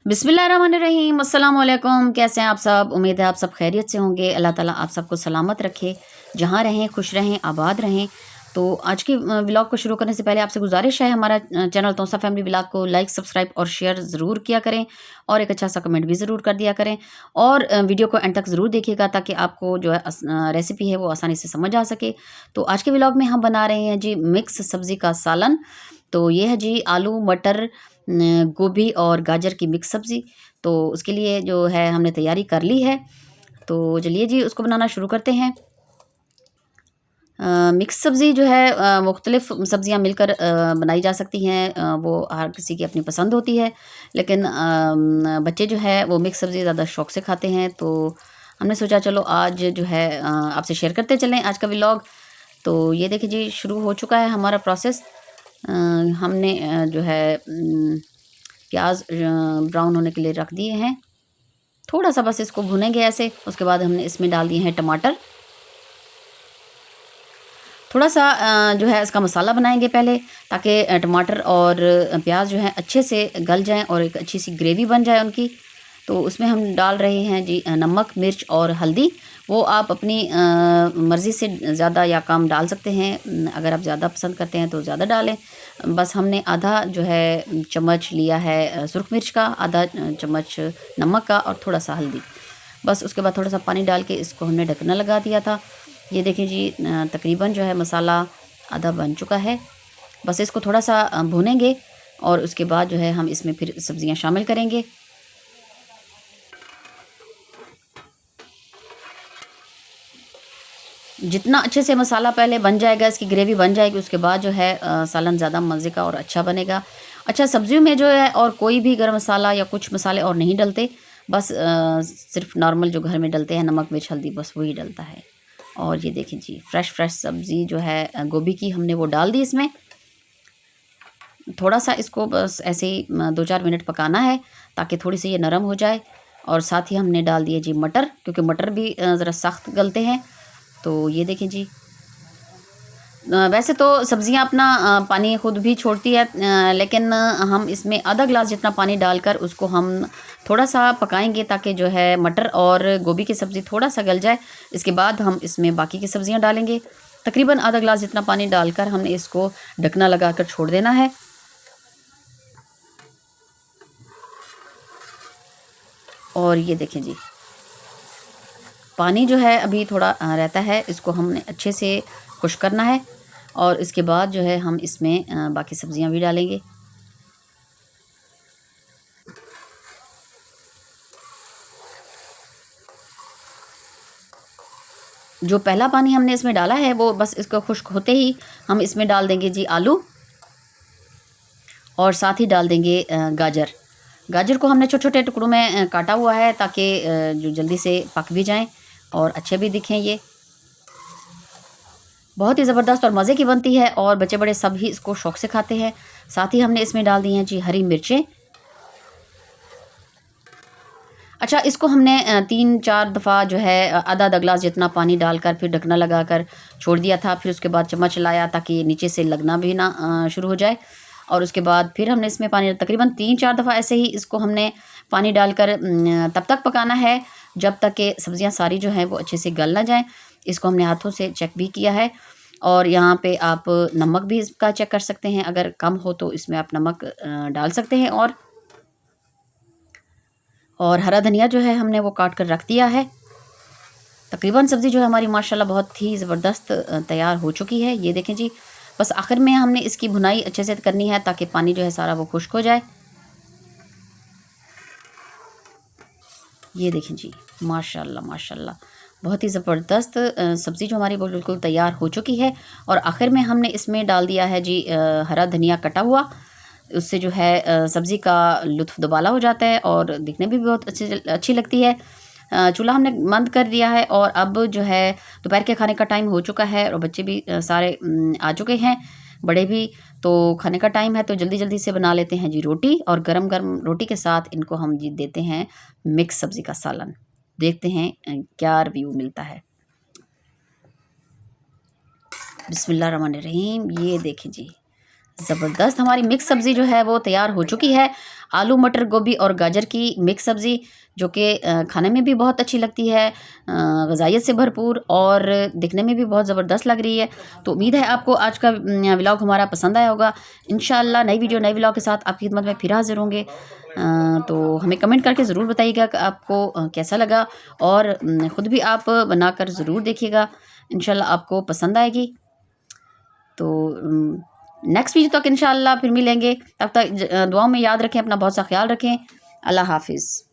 बिस्मिल्लाहिर्रहमानिर्रहीम, अस्सलाम वालेकुम। कैसे हैं आप सब? उम्मीद है आप सब खैरियत से होंगे। अल्लाह ताला आप सबको सलामत रखे, जहाँ रहें खुश रहें, आबाद रहें। तो आज के व्लॉग को शुरू करने से पहले आपसे गुजारिश है, हमारा चैनल तोसा फैमिली व्लॉग को लाइक सब्सक्राइब और शेयर ज़रूर किया करें और एक अच्छा सा कमेंट भी ज़रूर कर दिया करें। और वीडियो को एंड तक ज़रूर देखिएगा ताकि आपको जो है रेसिपी है वो आसानी से समझ आ सके। तो आज के व्लॉग में हम बना रहे हैं जी मिक्स सब्ज़ी का सालन। तो ये है जी आलू मटर गोभी और गाजर की मिक्स सब्ज़ी। तो उसके लिए जो है हमने तैयारी कर ली है। तो चलिए जी उसको बनाना शुरू करते हैं। मिक्स सब्ज़ी जो है मुख्तलिफ़ सब्ज़ियाँ मिलकर बनाई जा सकती हैं। वो हर किसी की अपनी पसंद होती है, लेकिन बच्चे जो है वो मिक्स सब्ज़ी ज़्यादा शौक़ से खाते हैं। तो हमने सोचा चलो आज जो है आपसे शेयर करते चलें आज का व्लॉग। तो ये देखिए जी शुरू हो चुका है हमारा प्रोसेस। हमने जो है प्याज ब्राउन होने के लिए रख दिए हैं। थोड़ा सा बस इसको भुनेंगे ऐसे। उसके बाद हमने इसमें डाल दिए हैं टमाटर। थोड़ा सा जो है इसका मसाला बनाएंगे पहले, ताकि टमाटर और प्याज जो है अच्छे से गल जाएं और एक अच्छी सी ग्रेवी बन जाए उनकी। तो उसमें हम डाल रहे हैं जी नमक मिर्च और हल्दी। वो आप अपनी मर्ज़ी से ज़्यादा या कम डाल सकते हैं। अगर आप ज़्यादा पसंद करते हैं तो ज़्यादा डालें। बस हमने आधा जो है चम्मच लिया है सुरख मिर्च का, आधा चम्मच नमक का और थोड़ा सा हल्दी। बस उसके बाद थोड़ा सा पानी डाल के इसको हमने ढकना लगा दिया था। ये देखें जी तकरीबन जो है मसाला आधा बन चुका है। बस इसको थोड़ा सा भूनेंगे और उसके बाद जो है हम इसमें फिर सब्ज़ियां शामिल करेंगे। जितना अच्छे से मसाला पहले बन जाएगा, इसकी ग्रेवी बन जाएगी, उसके बाद जो है सालन ज़्यादा मज़े का और अच्छा बनेगा। अच्छा, सब्जियों में जो है और कोई भी गरम मसाला या कुछ मसाले और नहीं डलते। बस सिर्फ नॉर्मल जो घर में डलते हैं नमक मिर्च हल्दी, बस वही डलता है। और ये देखें जी फ्रेश सब्ज़ी जो है गोभी की हमने वो डाल दी इसमें। थोड़ा सा इसको बस ऐसे ही 2-4 मिनट पकाना है ताकि थोड़ी सी ये नरम हो जाए। और साथ ही हमने डाल दिए जी मटर, क्योंकि मटर भी ज़रा सख्त गलते हैं। तो ये देखें जी वैसे तो सब्ज़ियां अपना पानी खुद भी छोड़ती है, लेकिन हम इसमें आधा ग्लास जितना पानी डालकर उसको हम थोड़ा सा पकाएंगे ताकि जो है मटर और गोभी की सब्ज़ी थोड़ा सा गल जाए। इसके बाद हम इसमें बाकी की सब्ज़ियां डालेंगे। तकरीबन आधा ग्लास जितना पानी डालकर हमने इसको ढकना लगाकर छोड़ देना है। और ये देखें जी पानी जो है अभी थोड़ा रहता है, इसको हमने अच्छे से खुश्क करना है। और इसके बाद जो है हम इसमें बाकी सब्ज़ियां भी डालेंगे। जो पहला पानी हमने इसमें डाला है वो बस इसको खुश्क होते ही हम इसमें डाल देंगे जी आलू, और साथ ही डाल देंगे गाजर। गाजर को हमने छोटे छोटे टुकड़ों में काटा हुआ है ताकि जो जल्दी से पक भी जाएं और अच्छे भी दिखें। ये बहुत ही ज़बरदस्त और मज़े की बनती है और बच्चे बड़े सब ही इसको शौक़ से खाते हैं। साथ ही हमने इसमें डाल दी हैं जी हरी मिर्चें। अच्छा, इसको हमने 3-4 दफ़ा जो है आधा गिलास जितना पानी डालकर फिर ढकना लगाकर छोड़ दिया था। फिर उसके बाद चम्मच लाया ताकि ये नीचे से लगना भी ना शुरू हो जाए। और उसके बाद फिर हमने इसमें पानी तकरीबन 3-4 दफ़ा ऐसे ही इसको हमने पानी डालकर तब तक पकाना है जब तक कि सब्ज़ियाँ सारी जो हैं वो अच्छे से गल ना जाएँ। इसको हमने हाथों से चेक भी किया है। और यहाँ पे आप नमक भी इसका चेक कर सकते हैं, अगर कम हो तो इसमें आप नमक डाल सकते हैं। और हरा धनिया जो है हमने वो काट कर रख दिया है। तकरीबन सब्ज़ी जो है हमारी माशाल्लाह बहुत ही ज़बरदस्त तैयार हो चुकी है। ये देखें जी बस आखिर में हमने इसकी भुनाई अच्छे से करनी है ताकि पानी जो है सारा वो खुश्क हो जाए। ये देखें जी माशाल्लाह माशाल्लाह बहुत ही ज़बरदस्त सब्ज़ी जो हमारी वो बिल्कुल तैयार हो चुकी है। और आखिर में हमने इसमें डाल दिया है जी हरा धनिया कटा हुआ। उससे जो है सब्ज़ी का लुत्फ़ दुबाला हो जाता है और दिखने भी बहुत अच्छी लगती है। चूल्हा हमने बंद कर दिया है और अब जो है दोपहर के खाने का टाइम हो चुका है और बच्चे भी सारे आ चुके हैं, बड़े भी। तो खाने का टाइम है तो जल्दी जल्दी से बना लेते हैं जी रोटी, और गरम गरम रोटी के साथ इनको हम जी देते हैं मिक्स सब्ज़ी का सालन। देखते हैं क्या रिव्यू मिलता है। बिस्मिल्लाहिर्रहमानिर्रहीम। ये देखें जी ज़बरदस्त हमारी मिक्स सब्ज़ी जो है वो तैयार हो चुकी है। आलू मटर गोभी और गाजर की मिक्स सब्ज़ी जो कि खाने में भी बहुत अच्छी लगती है, ग़ज़ाइयत से भरपूर और दिखने में भी बहुत ज़बरदस्त लग रही है। तो उम्मीद है आपको आज का व्लॉग हमारा पसंद आया होगा। इंशाअल्लाह नई वीडियो नए व्लॉग के साथ आपकी खिदमत में फिर हाज़िर होंगे। तो हमें कमेंट करके ज़रूर बताइएगा कि आपको कैसा लगा और ख़ुद भी आप बनाकर ज़रूर देखिएगा। इंशाअल्लाह आपको पसंद आएगी। तो नेक्स्ट वीडियो तक इंशाअल्लाह फिर मिलेंगे। तब तक दुआओं में याद रखें, अपना बहुत सा ख्याल रखें। अल्लाह हाफ़िज़।